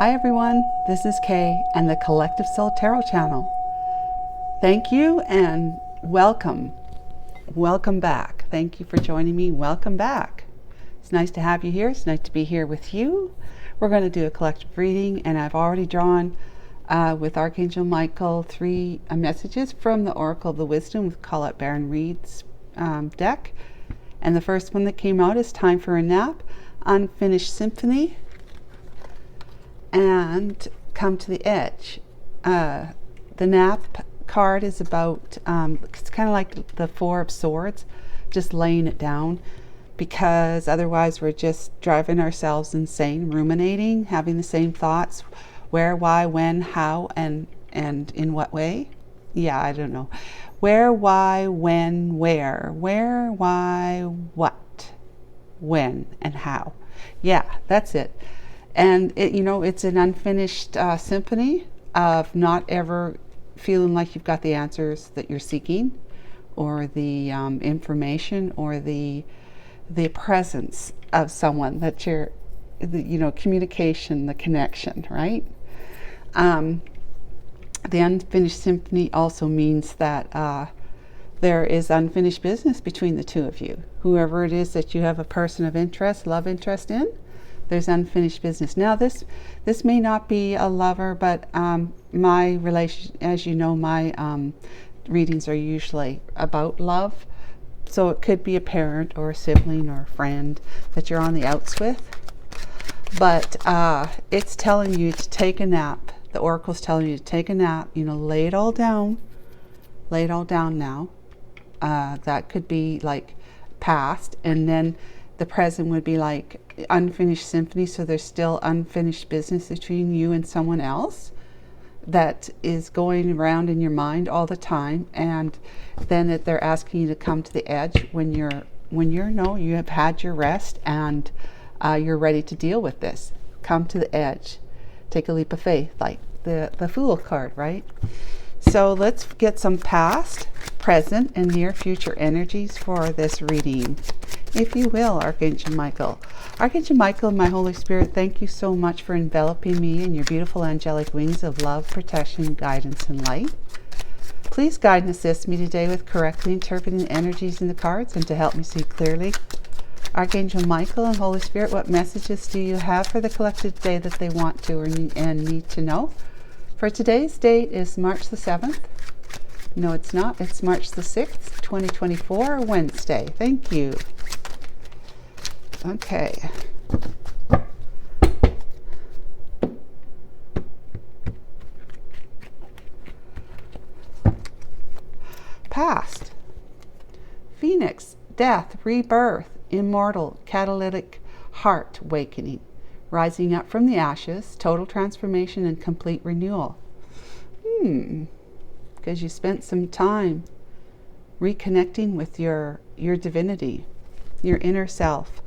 Hi everyone, this is Kay and the Collective Soul Tarot channel. Thank you and welcome. Welcome back. Thank you for joining me. Welcome back. It's nice to have you here. It's nice to be here with you. We're going to do a collective reading, and I've already drawn with Archangel Michael three messages from the Oracle of the Wisdom with Colette Baron Reed's deck. And the first one that came out is Time for a Nap, Unfinished Symphony, and Come to the Edge. The nap card is about, it's kind of like the Four of Swords, just laying it down, because otherwise we're just driving ourselves insane, ruminating, having the same thoughts, where, why, when, how, and in what way. Yeah, I don't know. Where, why, when, where, why, what, when, and how. Yeah, that's it. And it, it's an unfinished symphony of not ever feeling like you've got the answers that you're seeking, or the information, or the presence of someone that you're, communication, the connection, right? The unfinished symphony also means that there is unfinished business between the two of you. Whoever it is that you have a person of interest, love interest in, there's unfinished business. Now this may not be a lover, but my relation, as you know, my readings are usually about love. So it could be a parent or a sibling or a friend that you're on the outs with. But it's telling you to take a nap. The Oracle's telling you to take a nap. Lay it all down. Lay it all down now. That could be like past, and then the present would be like unfinished symphony. So there's still unfinished business between you and someone else that is going around in your mind all the time, and then that they're asking you to come to the edge when you have had your rest and you're ready to deal with this. Come to the edge. Take a leap of faith, like the Fool card, right? So let's get some past, present, and near future energies for this reading. If you will, Archangel Michael. Archangel Michael and my Holy Spirit, thank you so much for enveloping me in your beautiful angelic wings of love, protection, guidance, and light. Please guide and assist me today with correctly interpreting the energies in the cards and to help me see clearly. Archangel Michael and Holy Spirit, what messages do you have for the collective today that they want to and need to know? For today's date is March the 7th. No, it's not. It's March the 6th, 2024, Wednesday. Thank you. Okay. Past. Phoenix, death, rebirth, immortal, catalytic heart awakening, rising up from the ashes, total transformation and complete renewal. Because you spent some time reconnecting with your divinity, your inner self.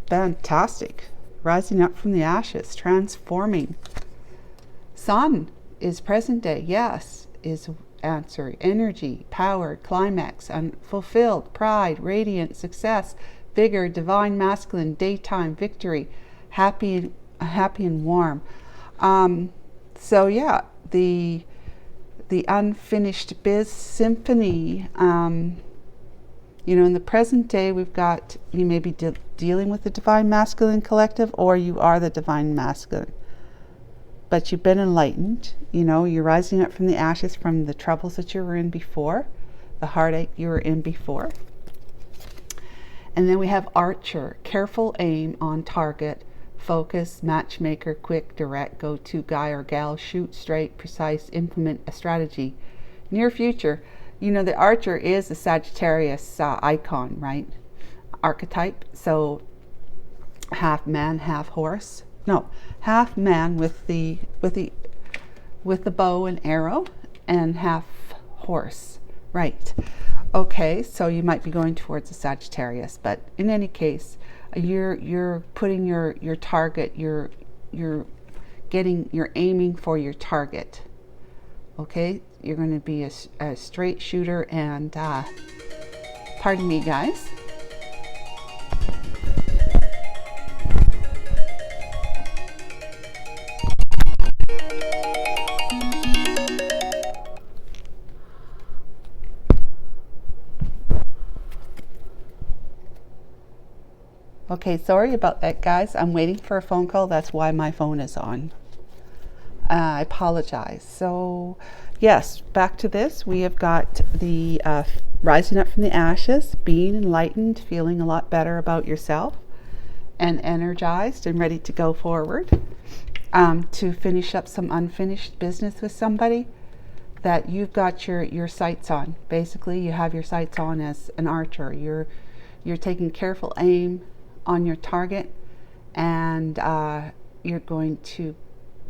Fantastic. Rising up from the ashes, transforming. Sun is present day. Yes, is answer. Energy, power, climax, unfulfilled, pride, radiant, success, vigor, divine masculine, daytime, victory, happy and warm. So yeah, the unfinished symphony. In the present day, we've got, you may be dealing with the divine masculine collective, or you are the divine masculine. But you've been enlightened. You're rising up from the ashes, from the troubles that you were in before, the heartache you were in before. And then we have Archer, careful aim on target, focus, matchmaker, quick, direct, go-to guy or gal, shoot straight, precise, implement a strategy. Near future, the Archer is a Sagittarius icon, right? Archetype. So half man, half horse. No, half man with the bow and arrow, and half horse. Right. Okay, so you might be going towards a Sagittarius, but in any case, you're putting your target, you're aiming for your target. Okay, you're going to be a straight shooter, and pardon me, guys. Okay, sorry about that, guys. I'm waiting for a phone call. That's why my phone is on. I apologize. So, yes, back to this. We have got the rising up from the ashes, being enlightened, feeling a lot better about yourself, and energized and ready to go forward. To finish up some unfinished business with somebody that you've got your sights on. Basically, you have your sights on as an archer. You're taking careful aim on your target, and you're going to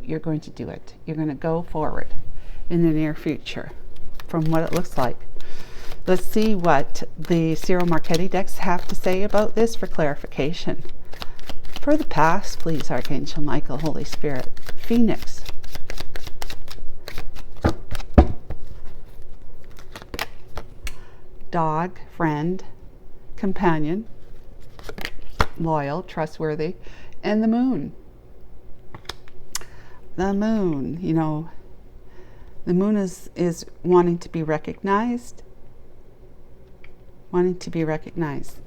do it. You're going to go forward in the near future, from what it looks like. Let's see what the Cyril Marchetti decks have to say about this for clarification. For the past, please, Archangel Michael, Holy Spirit. Phoenix. Dog, friend, companion, loyal, trustworthy, and the moon. The moon, you know, the moon is wanting to be recognized. Wanting to be recognized.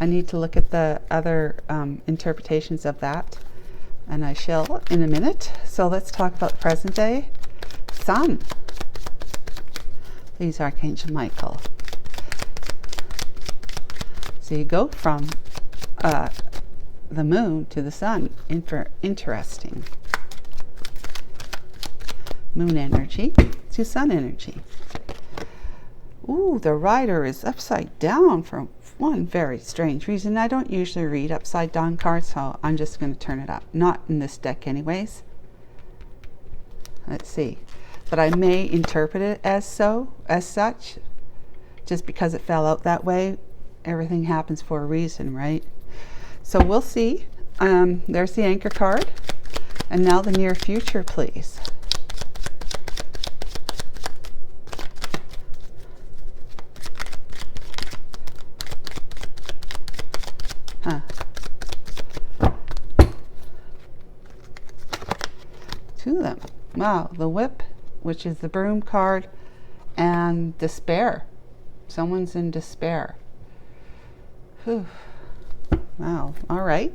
I need to look at the other interpretations of that, and I shall in a minute. So let's talk about the present day. Sun. Please, Archangel Michael. So you go from the moon to the sun. Interesting. Moon energy to sun energy. Ooh, the rider is upside down for one very strange reason. I don't usually read upside down cards, so I'm just going to turn it up. Not in this deck anyways. Let's see. But I may interpret it as such, just because it fell out that way. Everything happens for a reason, right? So we'll see. There's the anchor card. And now the near future, please. Two of them. Wow, the whip, which is the broom card, and despair. Someone's in despair. Whew. Wow, all right.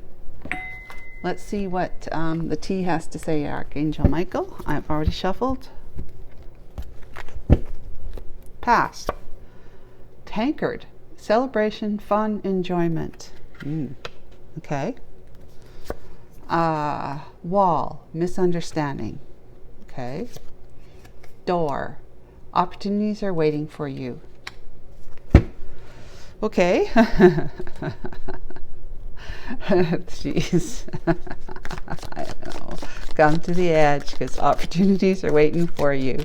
Let's see what the T has to say, Archangel Michael. I've already shuffled. Past. Tankard. Celebration, fun, enjoyment. Okay. Wall, misunderstanding. Okay. Door, opportunities are waiting for you. Okay. Jeez. I don't know. Come to the edge, because opportunities are waiting for you.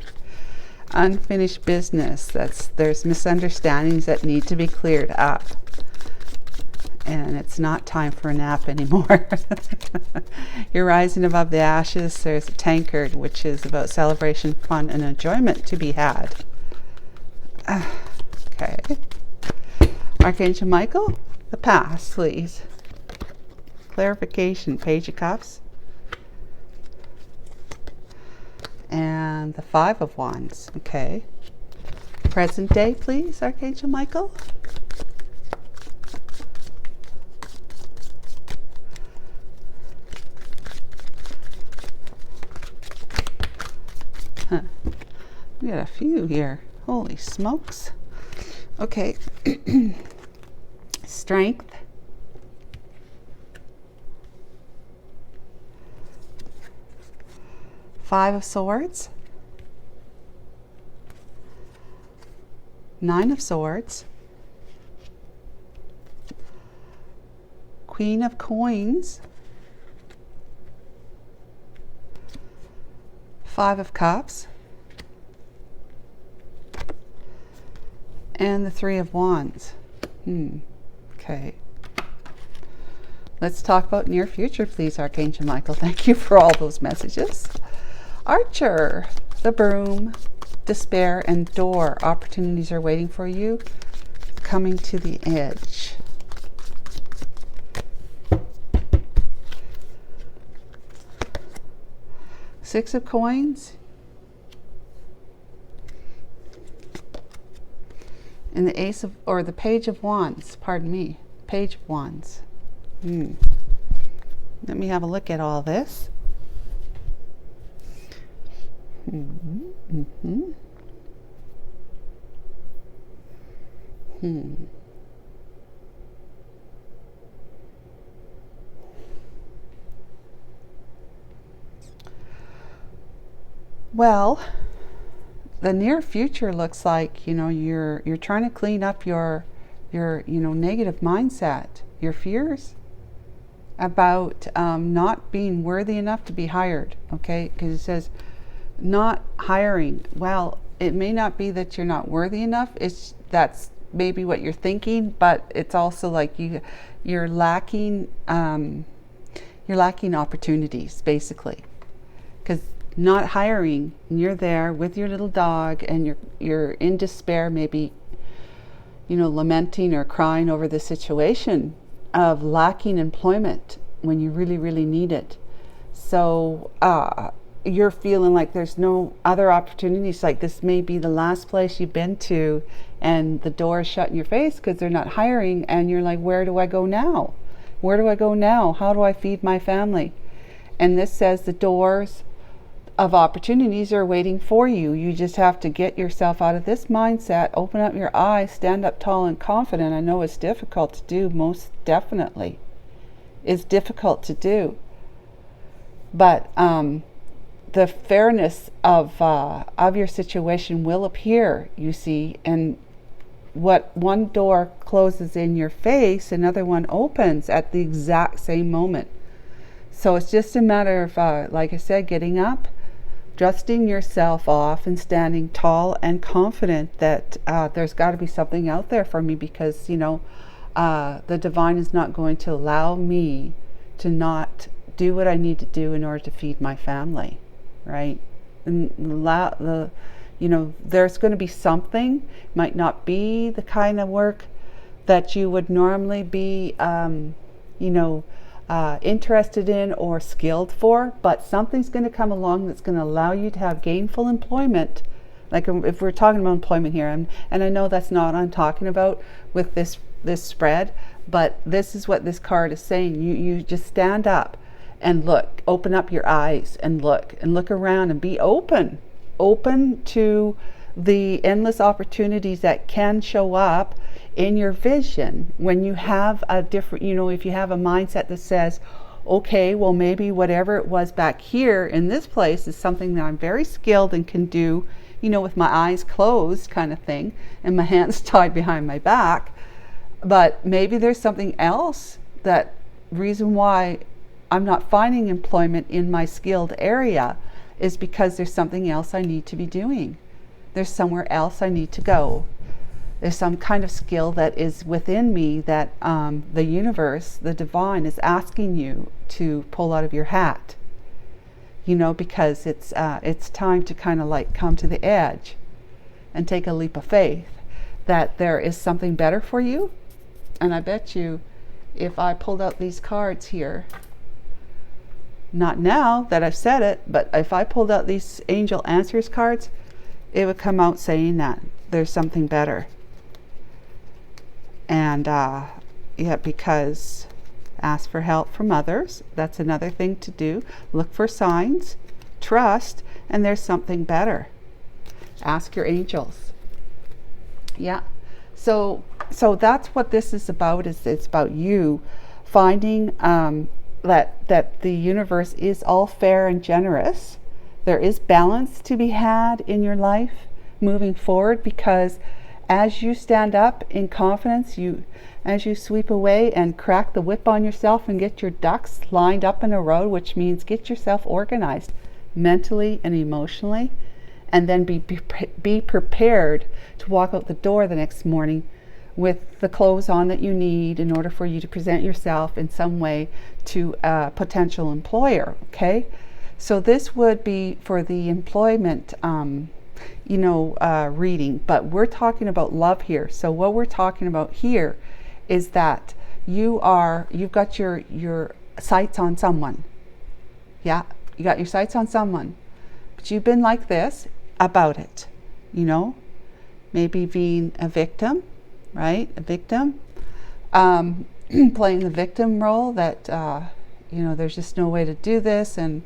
Unfinished business. There's misunderstandings that need to be cleared up. And it's not time for a nap anymore. You're rising above the ashes. There's a tankard, which is about celebration, fun, and enjoyment to be had. Okay. Archangel Michael, the past, please. Clarification, Page of Cups. And the Five of Wands. Okay. Present day, please, Archangel Michael. We got a few here. Holy smokes. Okay. Strength. Five of Swords. Nine of Swords. Queen of Coins. Five of Cups. And the Three of Wands. Okay. Let's talk about near future, please, Archangel Michael. Thank you for all those messages. Archer, the broom, despair, and door. Opportunities are waiting for you. Coming to the edge. Six of Coins. And the Ace of, or the Page of Wands, pardon me, Page of Wands. Let me have a look at all this. Well, the near future looks like, you're trying to clean up your negative mindset, your fears about not being worthy enough to be hired. Okay, because it says not hiring. Well, it may not be that you're not worthy enough. That's maybe what you're thinking, but it's also like you're lacking opportunities, basically, because not hiring, you're there with your little dog and you're in despair, maybe lamenting or crying over the situation of lacking employment when you really, really need it. So you're feeling like there's no other opportunities, like this may be the last place you've been to and the door is shut in your face because they're not hiring, and you're like, where do I go now? Where do I go now? How do I feed my family? And this says the doors of opportunities are waiting for you. You just have to get yourself out of this mindset, open up your eyes, stand up tall and confident. I know it's difficult to do, most definitely. It's difficult to do. But the fairness of your situation will appear, you see, and what one door closes in your face, another one opens at the exact same moment. So it's just a matter of, like I said, getting up, dusting yourself off and standing tall and confident that there's got to be something out there for me, because the divine is not going to allow me to not do what I need to do in order to feed my family, right? And there's going to be something. Might not be the kind of work that you would normally be interested in or skilled for, but something's going to come along that's going to allow you to have gainful employment. Like if we're talking about employment here, and I know that's not what I'm talking about with this spread, but this is what this card is saying. You just stand up and look, open up your eyes and look around and be open to the endless opportunities that can show up in your vision when you have a different, if you have a mindset that says, okay, well, maybe whatever it was back here in this place is something that I'm very skilled and can do, with my eyes closed kind of thing and my hands tied behind my back. But maybe there's something else, that reason why I'm not finding employment in my skilled area is because there's something else I need to be doing. There's somewhere else I need to go. There's some kind of skill that is within me that the universe, the divine, is asking you to pull out of your hat. Because it's time to kind of like come to the edge and take a leap of faith that there is something better for you. And I bet you, if I pulled out these cards here, not now that I've said it, but if I pulled out these angel answers cards, it would come out saying that there's something better. And because ask for help from others, that's another thing to do. Look for signs, trust, and there's something better. Ask your angels. Yeah. So that's what this is about. It's about you finding that the universe is all fair and generous. There is balance to be had in your life moving forward, because as you stand up in confidence, as you sweep away and crack the whip on yourself and get your ducks lined up in a row, which means get yourself organized mentally and emotionally, and then be prepared to walk out the door the next morning with the clothes on that you need in order for you to present yourself in some way to a potential employer. Okay, so this would be for the employment reading, but we're talking about love here. So what we're talking about here is that you've got your sights on someone. Yeah, you got your sights on someone, but you've been like this about it, maybe being a victim, right? A victim, playing the victim role, that there's just no way to do this, and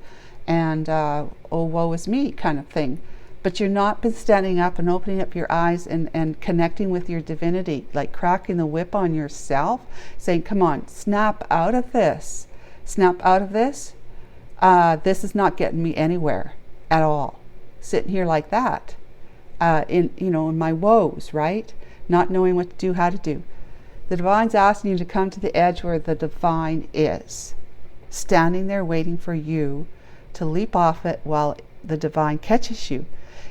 oh, woe is me kind of thing. But you're not been standing up and opening up your eyes and connecting with your divinity, like cracking the whip on yourself, saying, come on, snap out of this. Snap out of this. This is not getting me anywhere at all. Sitting here like that, in my woes, right? Not knowing what to do, how to do. The divine's asking you to come to the edge where the divine is, standing there waiting for you to leap off it while the divine catches you.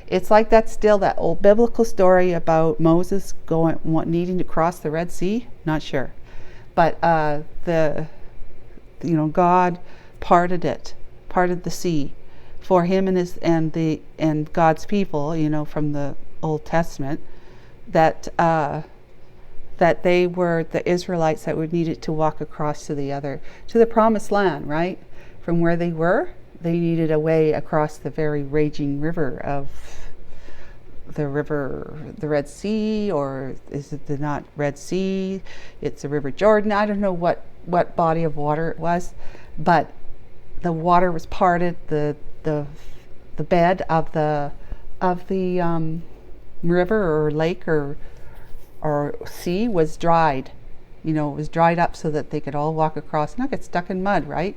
It's like that old biblical story about Moses needing to cross the Red Sea. Not sure, but God parted the sea for him and God's people, from the Old Testament, that they were the Israelites that would needed to walk across to the promised land, right? From where they were, they needed a way across the very raging river of the Red Sea, or is it not Red Sea? It's the River Jordan. I don't know what body of water it was, but the water was parted. The bed of the river or lake or sea was dried. It was dried up so that they could all walk across, not get stuck in mud, right?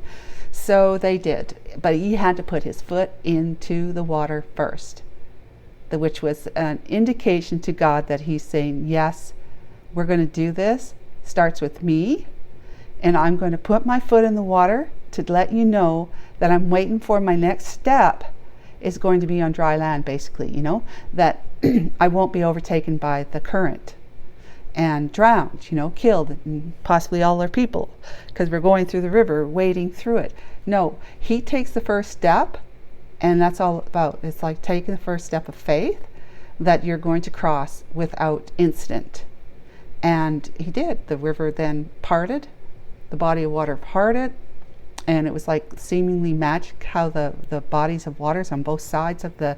So they did, but he had to put his foot into the water first, which was an indication to God that he's saying, yes, we're going to do this. Starts with me, and I'm going to put my foot in the water to let you know that I'm waiting for my next step is going to be on dry land, basically, that I won't be overtaken by the current and drowned, killed, and possibly all their people, because we're going through the river, wading through it. No, he takes the first step, and that's all about. It's like taking the first step of faith that you're going to cross without incident. And he did. The river then parted, the body of water parted, and it was like seemingly magic how the bodies of waters on both sides of the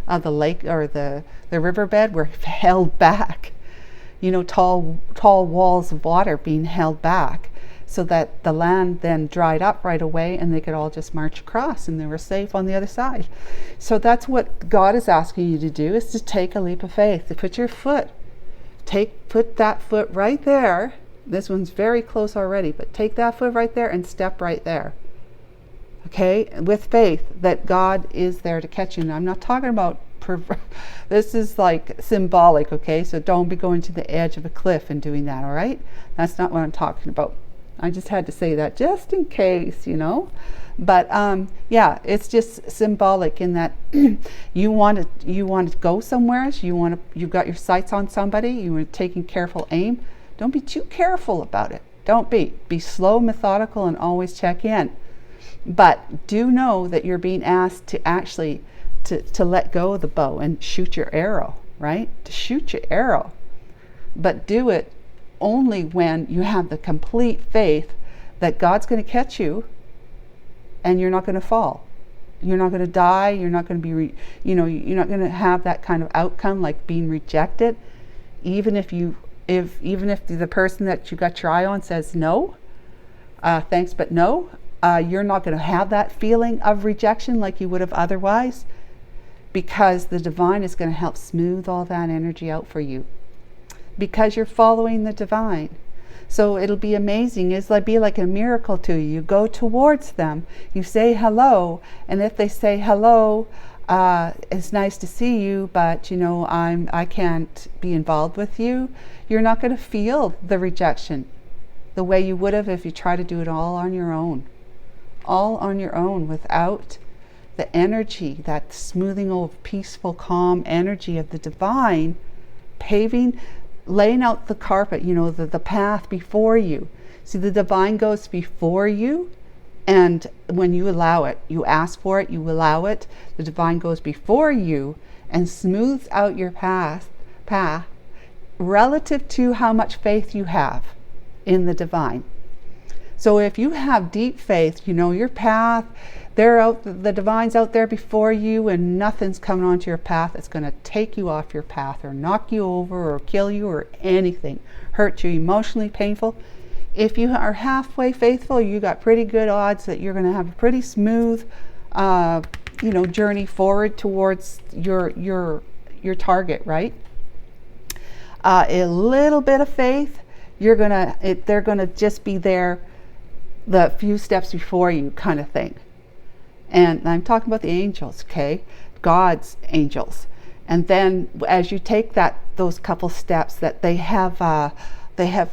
lake or the riverbed were held back. Tall walls of water being held back, so that the land then dried up right away and they could all just march across and they were safe on the other side. So that's what God is asking you to do, is to take a leap of faith, to put that foot right there. This one's very close already, but take that foot right there and step right there. Okay, with faith that God is there to catch you. Now, I'm not talking about this is like symbolic, okay? So don't be going to the edge of a cliff and doing that, all right? That's not what I'm talking about. I just had to say that just in case, But yeah, it's just symbolic in that you want to go somewhere. You've got your sights on somebody. You are taking careful aim. Don't be too careful about it. Don't be. Be slow, methodical, and always check in. But do know that you're being asked to actually to let go of the bow and shoot your arrow, right? To shoot your arrow. But do it only when you have the complete faith that God's going to catch you and you're not going to fall. You're not going to die. You're not going to be, you're not going to have that kind of outcome like being rejected. Even if the person that you got your eye on says no, thanks, but no, you're not going to have that feeling of rejection like you would have otherwise, because the divine is going to help smooth all that energy out for you, because you're following the divine. So it'll be amazing. It'll be like a miracle to you. You go towards them, you say hello, and if they say hello, it's nice to see you, but I can't be involved with you, you're not going to feel the rejection the way you would have if you try to do it all on your own. All on your own, without the energy, that smoothing over, peaceful, calm energy of the divine, laying out the carpet, the path before you. See, the divine goes before you, and when you allow it, you ask for it, you allow it, the divine goes before you and smooths out your path relative to how much faith you have in the divine. So if you have deep faith, your path, the divine's out there before you, and nothing's coming onto your path that's going to take you off your path or knock you over or kill you or anything, hurt you, emotionally painful. if you are halfway faithful, you got pretty good odds that you're going to have a pretty smooth, journey forward towards your target, right? A little bit of faith, they're gonna just be there the few steps before you, kind of thing. And I'm talking about the angels, okay? God's angels. And then as you take those couple steps that they have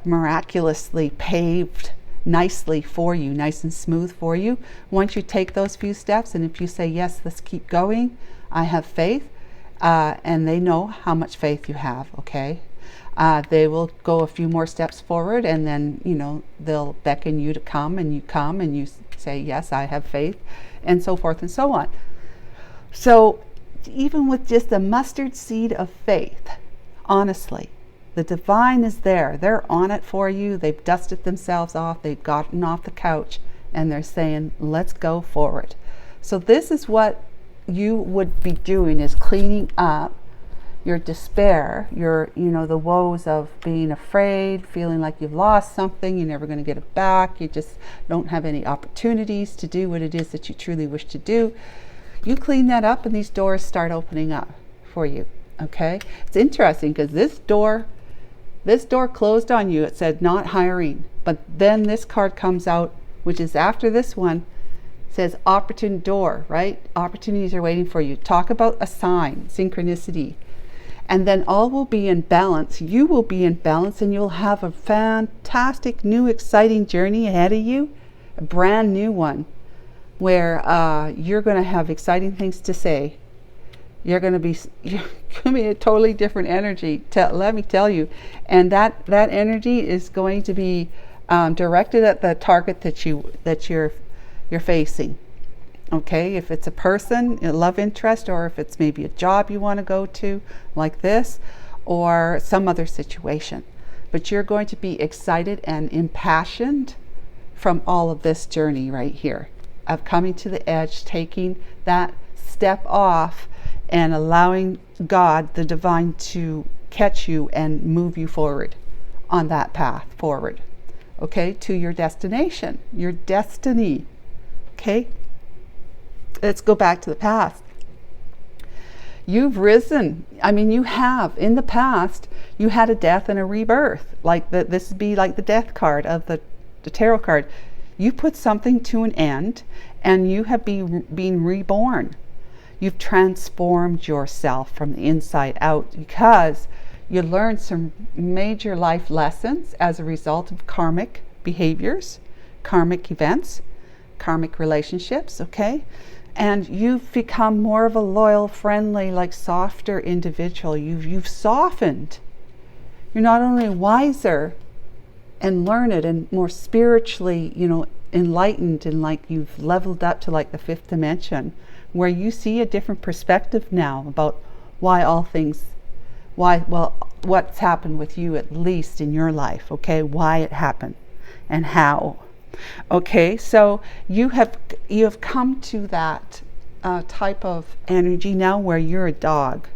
miraculously paved nicely for you, nice and smooth for you. Once you take those few steps, and if you say, yes, let's keep going, I have faith, and they know how much faith you have, okay? They will go a few more steps forward, and then, they'll beckon you to come, and you say, yes, I have faith, and so forth and so on. So even with just a mustard seed of faith, honestly, the divine is there. They're on it for you. They've dusted themselves off. They've gotten off the couch, and they're saying, let's go forward. So this is what you would be doing, is cleaning up your despair, the woes of being afraid, feeling like you've lost something, you're never going to get it back, you just don't have any opportunities to do what it is that you truly wish to do. You clean that up, and these doors start opening up for you, okay? It's interesting because this door closed on you. It said not hiring, but then this card comes out, which is after this one, says opportune door, right? Opportunities are waiting for you. Talk about a sign, synchronicity. And then all will be in balance. You will be in balance, and you'll have a fantastic, new, exciting journey ahead of you, a brand new one, where you're going to have exciting things to say. You're going to be a totally different energy, let me tell you. And that energy is going to be directed at the target that you're facing. Okay, if it's a person, a love interest, or if it's maybe a job you want to go to, like this, or some other situation. But you're going to be excited and impassioned from all of this journey right here, of coming to the edge, taking that step off, and allowing God, the divine, to catch you and move you forward on that path forward, okay, to your destination, your destiny, okay? Let's go back to the past. You've risen. I mean, you have. In the past, you had a death and a rebirth. This would be like the death card of the tarot card. You put something to an end, and you have been reborn. You've transformed yourself from the inside out because you learned some major life lessons as a result of karmic behaviors, karmic events, karmic relationships, okay? And you've become more of a loyal, friendly, softer individual. You've softened. You're not only wiser and learned and more spiritually, enlightened, and you've leveled up to the fifth dimension, where you see a different perspective now about what's happened with you, at least in your life, okay? Why it happened and how. Okay, so you have come to that type of energy now where you're a dog.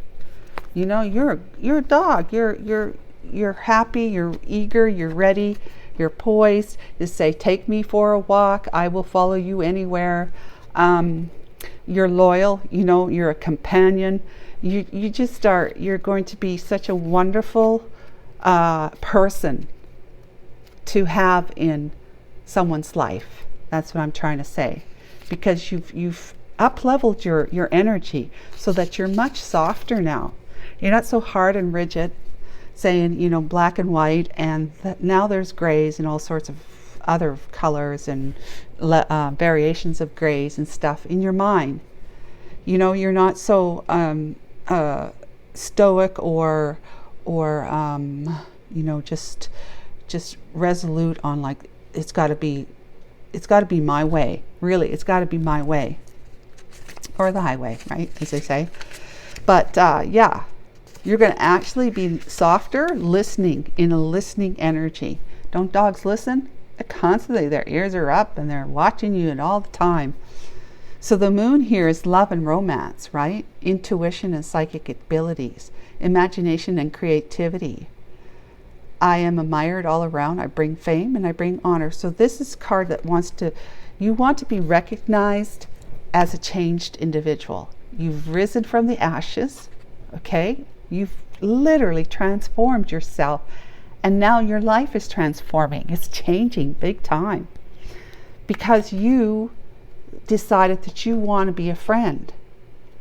You're a dog. You're happy. You're eager. You're ready. You're poised to say, "Take me for a walk. I will follow you anywhere." You're loyal. You're a companion. You just are. You're going to be such a wonderful person to have in someone's life. That's what I'm trying to say, because you've up-leveled your energy so that you're much softer now. You're not so hard and rigid, saying black and white, and now there's grays and all sorts of other colors and variations of grays and stuff in your mind. You're not so stoic or just resolute on it's got to be my way. Really, it's got to be my way, or the highway, right, as they say. But yeah, you're going to actually be softer, listening, in a listening energy. Don't dogs listen? Constantly, their ears are up and they're watching you and all the time. So the moon here is love and romance, right? Intuition and psychic abilities, imagination and creativity. I am admired all around. I bring fame and I bring honor. So this is a card that you want to be recognized as a changed individual. You've risen from the ashes, okay? You've literally transformed yourself, and now your life is transforming. It's changing big time because you decided that you want to be a friend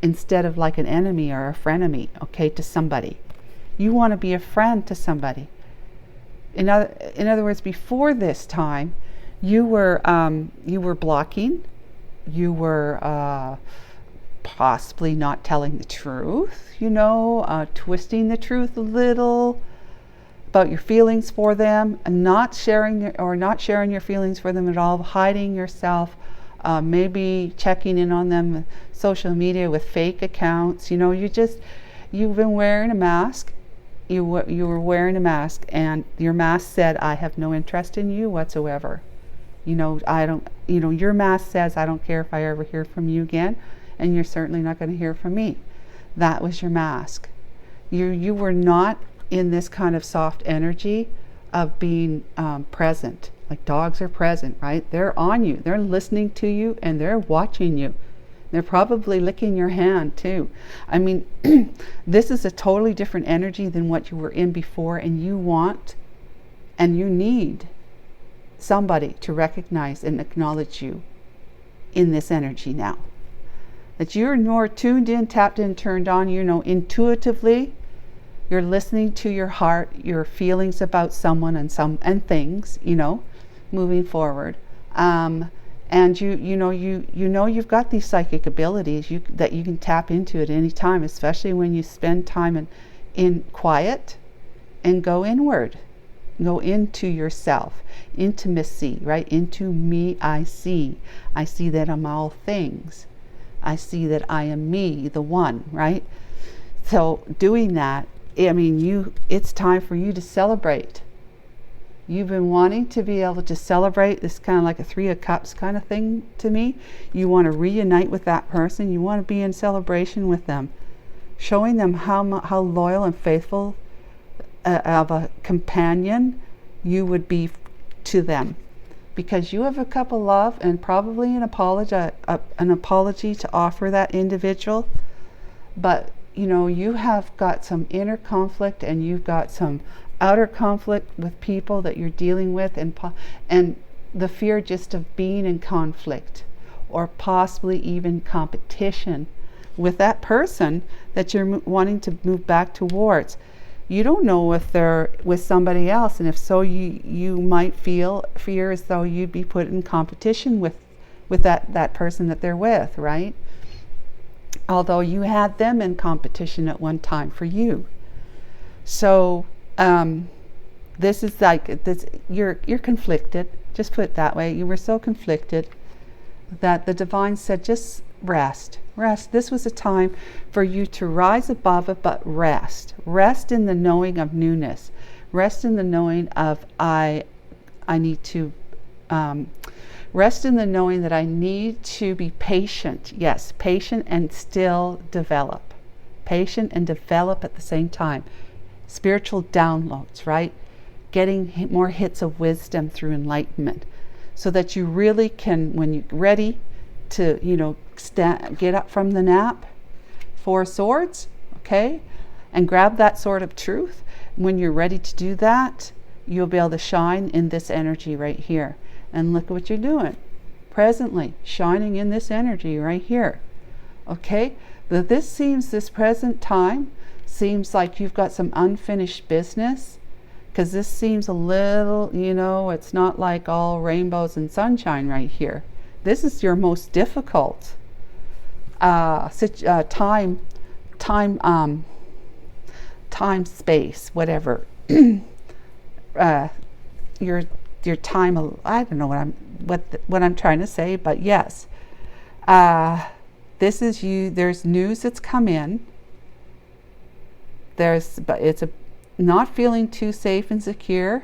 instead of like an enemy or a frenemy, okay, to somebody. You want to be a friend to somebody. In other words, before this time, you were blocking, you were possibly not telling the truth, twisting the truth a little about your feelings for them, and not sharing your feelings for them at all, hiding yourself, maybe checking in on them social media with fake accounts. You've been wearing a mask. You were wearing a mask, and your mask said, I have no interest in you whatsoever. Your mask says, I don't care if I ever hear from you again, and you're certainly not going to hear from me. That was your mask. You were not in this kind of soft energy of being present. Like dogs are present, right? They're on you. They're listening to you, and they're watching you. They're probably licking your hand too. I mean, this is a totally different energy than what you were in before, and you want and you need somebody to recognize and acknowledge you in this energy now. That you're more tuned in, tapped in, turned on, intuitively. You're listening to your heart, your feelings about someone and things, moving forward. And you've got these psychic abilities that you can tap into at any time, especially when you spend time in quiet and go inward, go into yourself, intimacy, right? Into me, I see that I'm all things. I see that I am me, the one, right? So doing that, it's time for you to celebrate. You've been wanting to be able to celebrate. This kind of like a Three of Cups kind of thing to me. You want to reunite with that person. You want to be in celebration with them, showing them how loyal and faithful of a companion you would be to them, because you have a cup of love and probably an apology to offer that individual. But you have got some inner conflict, and you've got some outer conflict with people that you're dealing with, and the fear just of being in conflict or possibly even competition with that person that you're wanting to move back towards. You don't know if they're with somebody else, and if so, you might fear as though you'd be put in competition with that person that they're with, right? Although you had them in competition at one time for you. So this is like this. You're conflicted. Just put it that way. You were so conflicted that the divine said, just rest. This was a time for you to rise above it, but rest in the knowing of newness, rest in the knowing of I need to rest in the knowing that I need to be patient. Yes, patient and still develop. Patient and develop at the same time. Spiritual downloads, right? Getting more hits of wisdom through enlightenment, so that you really can, when you're ready to, get up from the nap, Four of Swords, okay, and grab that sword of truth. When you're ready to do that, you'll be able to shine in this energy right here. And look at what you're doing presently, shining in this energy right here. Okay, but this present time seems like you've got some unfinished business, because this seems a little, it's not like all rainbows and sunshine right here. This is your most difficult time, space, whatever. Your time. I don't know what I'm trying to say, but yes, this is you. There's news that's come in. But it's not feeling too safe and secure.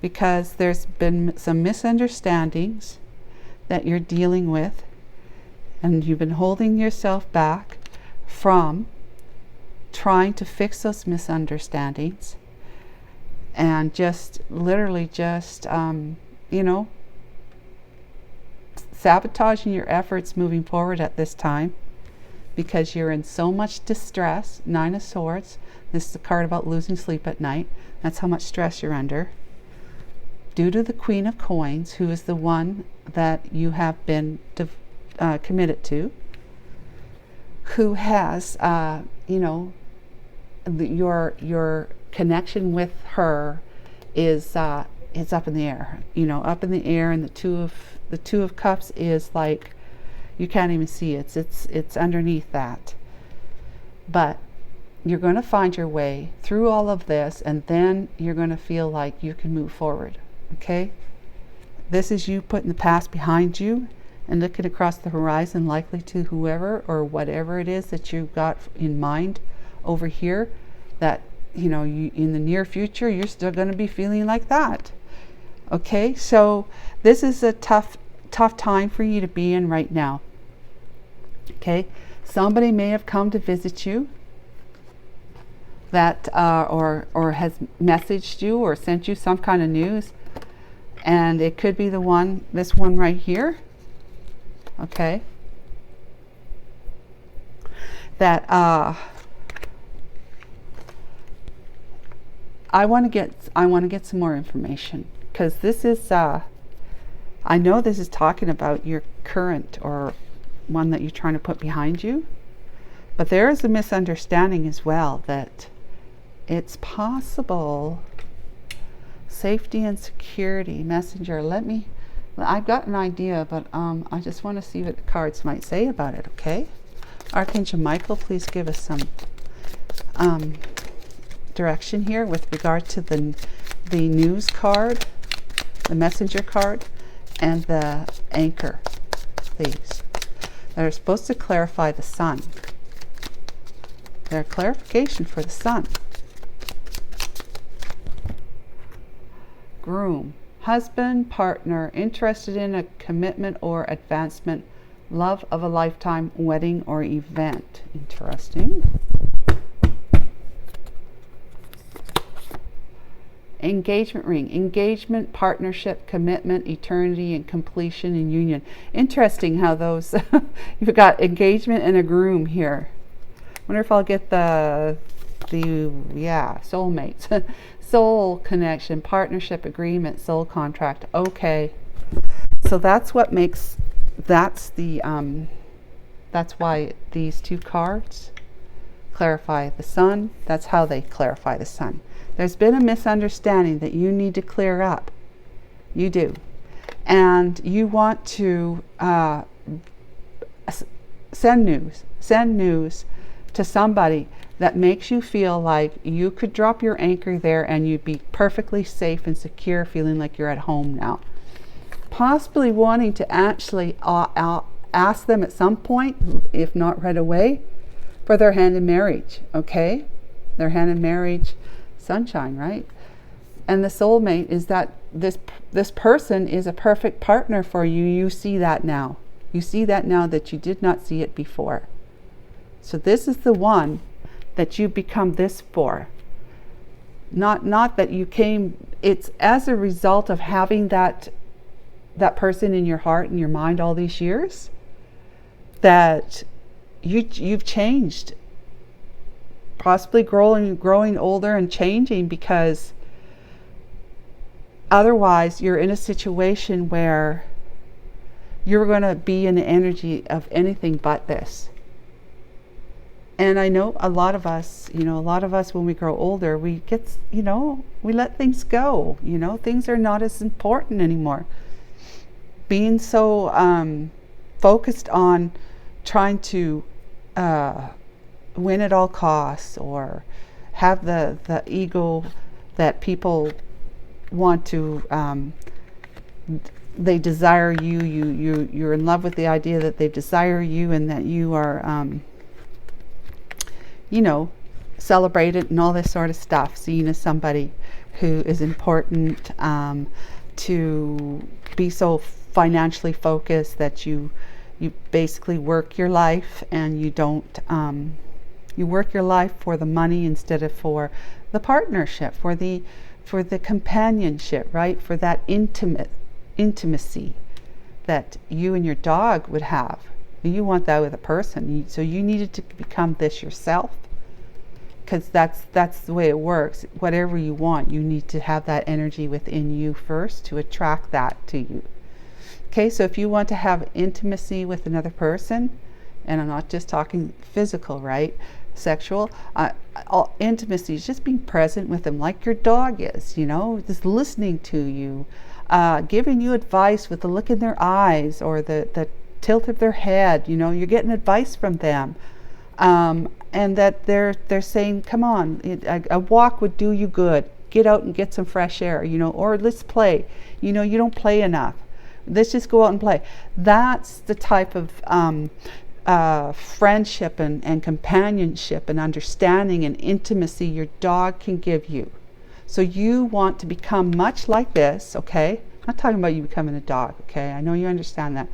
Because there's been some misunderstandings that you're dealing with, and you've been holding yourself back from trying to fix those misunderstandings and just literally just, you know, sabotaging your efforts moving forward at this time because you're in so much distress. Nine of Swords. This is a card about losing sleep at night. That's how much stress you're under. Due to the Queen of Coins, who is the one that you have been committed to, who has, you know, your connection with her is up in the air. You know, up in the air, and the Two of Cups is like you can't even see it. It's underneath that. But you're going to find your way through all of this, and then you're going to feel like you can move forward. Okay? This is you putting the past behind you and looking across the horizon, likely to whoever or whatever it is that you've got in mind over here, that, you know, you, in the near future, you're still going to be feeling like that. Okay? So this is a tough time for you to be in right now. Okay? Somebody may have come to visit you, that or has messaged you or sent you some kind of news, and it could be this one right here. Okay, that I want to get some more information, because this is I know this is talking about your current or one that you're trying to put behind you, but there is a misunderstanding as well that it's possible. Safety and security, messenger. I've got an idea, but I just want to see what the cards might say about it. Okay, Archangel Michael, please give us some direction here with regard to the news card, the messenger card, and the anchor, please. They're supposed to clarify the sun. They're clarification for the sun. Groom, husband, partner, interested in a commitment or advancement, love of a lifetime, wedding or event. Interesting. Engagement ring, engagement, partnership, commitment, eternity, and completion and union. Interesting how those, you've got engagement and a groom here. Wonder if I'll get the soulmates. Soul connection, partnership, agreement, soul contract. Okay, so that's what makes, that's why these two cards clarify the sun. That's how they clarify the sun. There's been a misunderstanding that you need to clear up. You do, and you want to send news to somebody that makes you feel like you could drop your anchor there and you'd be perfectly safe and secure, feeling like you're at home now. Possibly wanting to actually ask them at some point, if not right away, for their hand in marriage. Okay? Their hand in marriage, sunshine, right? And the soulmate is that this person is a perfect partner for you. You see that now. You see that now that you did not see it before. So this is the one that you become this for. Not that you came, it's as a result of having that person in your heart and your mind all these years that you've changed. Possibly growing older and changing, because otherwise you're in a situation where you're going to be in the energy of anything but this. And I know a lot of us when we grow older, we get, we let things go. Things are not as important anymore. Being so focused on trying to win at all costs, or have the ego that people want to, they desire you're in love with the idea that they desire you and that you are celebrated and all this sort of stuff, seen as somebody who is important, to be so financially focused that you basically work your life and you don't You work your life for the money instead of for the partnership, for the companionship, right? For that intimacy that you and your dog would have. You want that with a person. So you needed to become this yourself, because that's the way it works. Whatever you want, you need to have that energy within you first to attract that to you. Okay, so if you want to have intimacy with another person, and I'm not just talking physical, right? Sexual, all intimacy is just being present with them, like your dog is, just listening to you, giving you advice with the look in their eyes or the tilt of their head. You're getting advice from them, and that they're saying, come on, a walk would do you good. Get out and get some fresh air, or let's play. You don't play enough. Let's just go out and play. That's the type of friendship and companionship and understanding and intimacy your dog can give you. So you want to become much like this, okay? I'm not talking about you becoming a dog, okay? I know you understand that.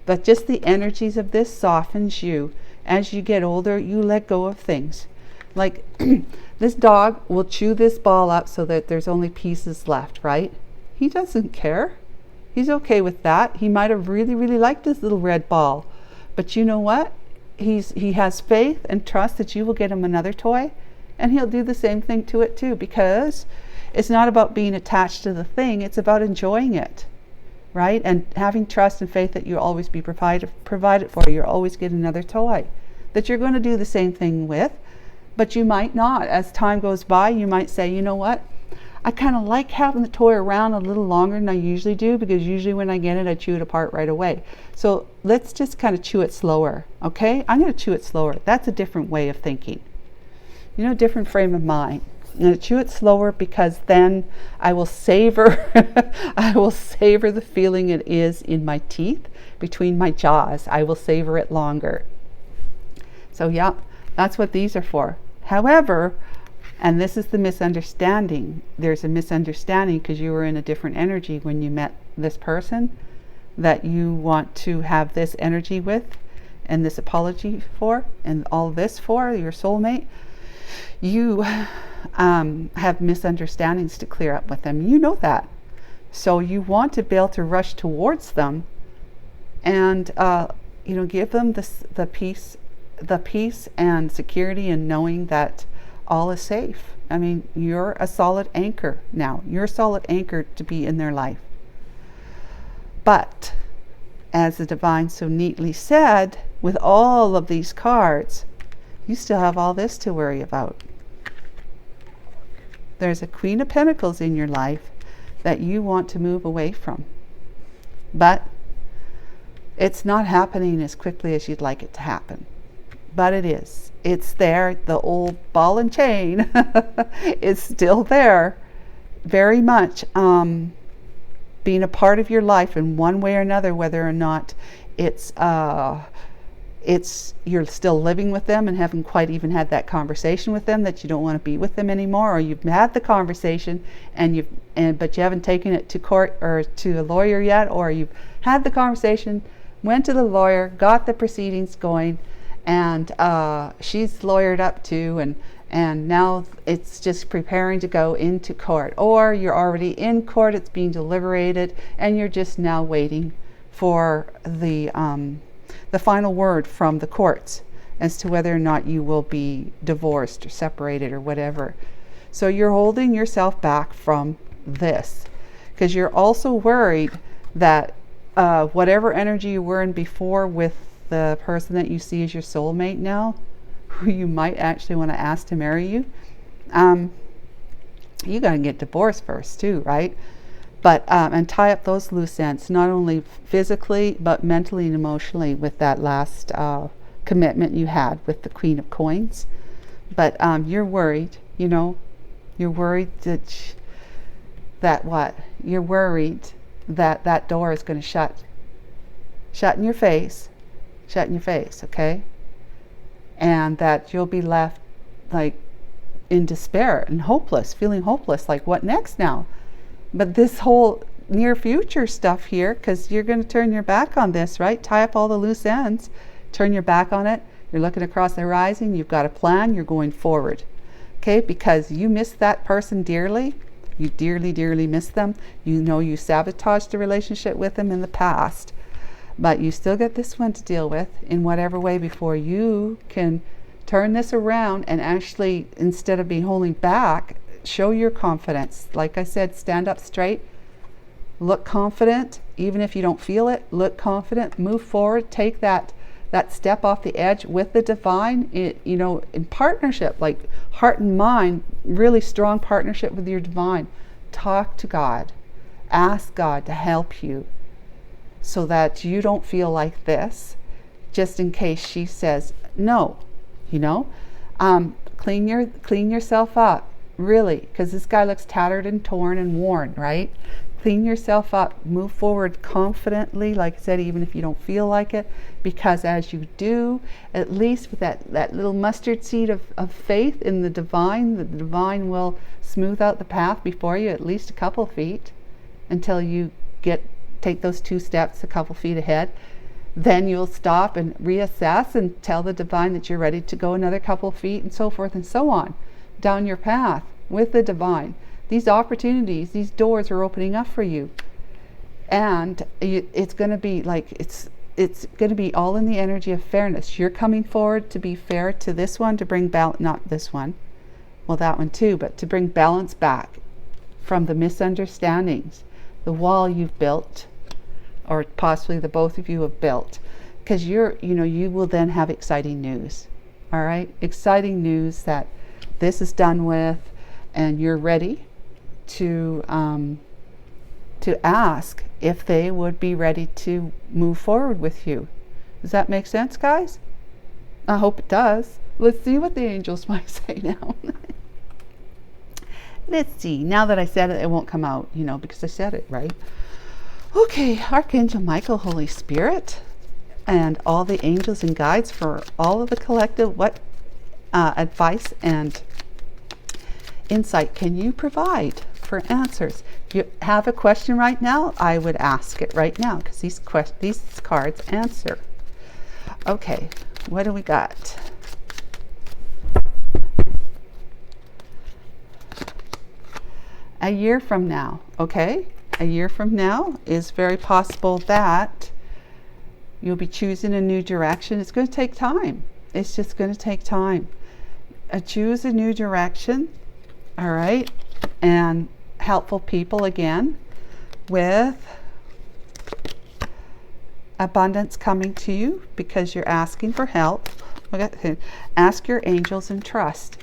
But just the energies of this softens you. As you get older, you let go of things. Like this dog will chew this ball up so that there's only pieces left, right? He doesn't care. He's okay with that. He might have really, really liked this little red ball. But you know what? He has faith and trust that you will get him another toy, and he'll do the same thing to it too, because it's not about being attached to the thing, it's about enjoying it, right? And having trust and faith that you'll always be provided for. You'll always get another toy that you're going to do the same thing with, but you might not. As time goes by, you might say, you know what? I kind of like having the toy around a little longer than I usually do, because usually when I get it, I chew it apart right away. So let's just kind of chew it slower, okay? I'm going to chew it slower. That's a different way of thinking. Different frame of mind. I'm going to chew it slower, because then I will savor the feeling it is in my teeth, between my jaws. I will savor it longer. So yeah, that's what these are for. However, and this is the misunderstanding. There's a misunderstanding because you were in a different energy when you met this person that you want to have this energy with, and this apology for, and all this for, your soulmate. You have misunderstandings to clear up with them. You know that. So you want to be able to rush towards them and give them the peace and security and knowing that all is safe. I mean, you're a solid anchor now. You're a solid anchor to be in their life. But, as the Divine so neatly said, with all of these cards, you still have all this to worry about. There's a Queen of Pentacles in your life that you want to move away from. But it's not happening as quickly as you'd like it to happen. But it is. It's there. The old ball and chain is still there, very much being a part of your life in one way or another, whether or not it's you're still living with them and haven't quite even had that conversation with them that you don't want to be with them anymore, or you've had the conversation but you haven't taken it to court or to a lawyer yet, or you've had the conversation, went to the lawyer, got the proceedings going, and she's lawyered up too, and now it's just preparing to go into court, or you're already in court, it's being deliberated, and you're just now waiting for the final word from the courts as to whether or not you will be divorced or separated or whatever. So you're holding yourself back from this because you're also worried that whatever energy you were in before with the person that you see as your soulmate now, who you might actually want to ask to marry you, you got to get divorced first too, right? But and tie up those loose ends, not only physically but mentally and emotionally, with that last commitment you had with the Queen of Coins. But you're worried, you're worried you're worried that that door is going to shut in your face, okay? And that you'll be left like in despair and hopeless, feeling hopeless, like what next now? But this whole near future stuff here, because you're going to turn your back on this, right? Tie up all the loose ends, turn your back on it, You're looking across the horizon. You've got a plan. You're going forward. Okay, because you miss that person dearly. You dearly, dearly miss them. You know you sabotaged the relationship with them in the past. But you still get this one to deal with in whatever way before you can turn this around and actually, instead of being holding back, show your confidence. Like I said, stand up straight. Look confident. Even if you don't feel it, look confident. Move forward. Take that step off the edge with the divine, you know, in partnership, like heart and mind, really strong partnership with your divine. Talk to God. Ask God to help you so that you don't feel like this, just in case she says no, you know. Clean yourself up, really, because this guy looks tattered and torn and worn, right? Clean yourself up, move forward confidently, like I said, even if you don't feel like it, because as you do, at least with that little mustard seed of faith in the divine will smooth out the path before you at least a couple feet until you take those 2 steps a couple feet ahead. Then you'll stop and reassess and tell the divine that you're ready to go another couple feet, and so forth and so on down your path with the divine. These opportunities, these doors are opening up for you, and it's going to be like it's going to be all in the energy of fairness. You're coming forward to be fair to this one, to bring balance, not this one, well, that one too, but to bring balance back from the misunderstandings, the wall you've built, or possibly the both of you have built, because you will then have exciting news. All right, exciting news that this is done with, and you're ready to ask if they would be ready to move forward with you. Does that make sense, guys? I hope it does. Let's see what the angels might say now. Let's see. Now that I said it, it won't come out, because I said it, right? Okay, Archangel Michael, Holy Spirit, and all the angels and guides for all of the collective, what advice and insight can you provide for answers? If you have a question right now, I would ask it right now, because these cards answer. Okay, what do we got? A year from now, okay? A year from now is very possible that you'll be choosing a new direction. It's going to take time. It's just going to take time. Choose a new direction, all right? And helpful people again, with abundance coming to you because you're asking for help. Ask your angels and trust.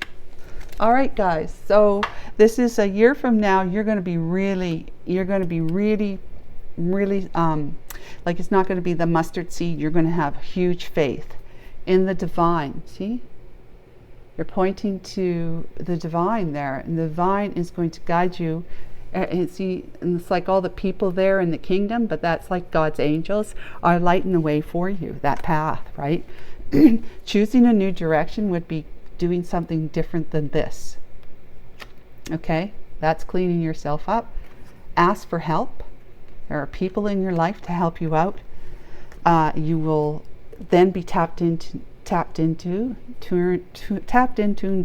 All right, guys, so this is a year from now. You're going to be really, like, it's not going to be the mustard seed. You're going to have huge faith in the divine. See? You're pointing to the divine there, and the divine is going to guide you. And see, and it's like all the people there in the kingdom, but that's like God's angels are lighting the way for you, that path, right? Choosing a new direction would be doing something different than this. Okay, that's cleaning yourself up. Ask for help. There are people in your life to help you out. You will then be tapped in, tuned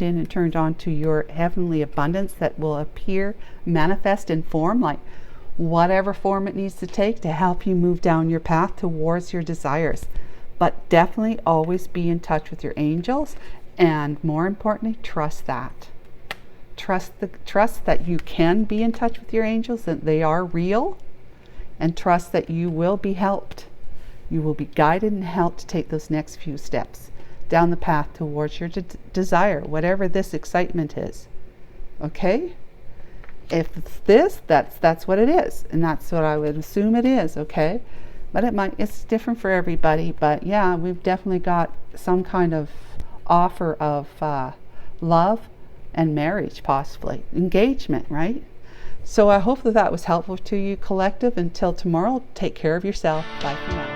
in, and turned on to your heavenly abundance that will appear, manifest in form, like whatever form it needs to take to help you move down your path towards your desires. But definitely always be in touch with your angels. And more importantly, trust that. Trust that you can be in touch with your angels, that they are real, and trust that you will be helped. You will be guided and helped to take those next few steps down the path towards your desire, whatever this excitement is. Okay? If it's this, that's what it is, and that's what I would assume it is. Okay? But it's different for everybody. But yeah, we've definitely got some kind of offer of love and marriage, possibly engagement, right? So I hope that was helpful to you, collective. Until tomorrow, take care of yourself. Bye for now.